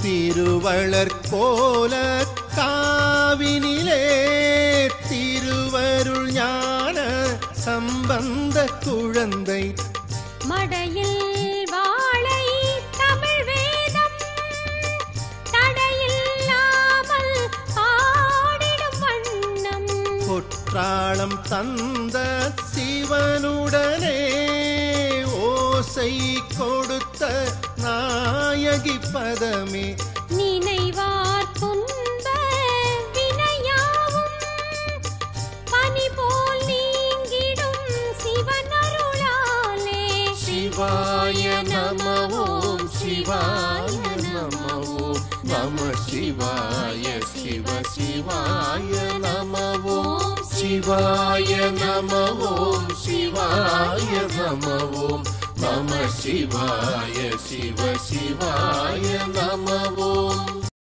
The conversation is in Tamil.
திருவளர் கோல காவினிலே திருவருள் ஞான சம்பந்த குழந்தை மடையில் வாழை தமிழ் வேதம் தடையில்லாமல் பாடிடும் வண்ணம் பொற்றாளம் தந்த சிவனுடனே ஓசை கொடுத்த நாயகி பதமே நினைவார் துன்ப வினையாவும் பனி போல் நீங்கிடும் சிவனருளாலே சிவாய நம ஓம் சிவாய நம ஓம் நம சிவாய சிவ சிவாய நம ஓம் சிவாய நம ஓம் சிவாய நம ஓம் நம சிவாய சிவ சிவாய நம ஓம்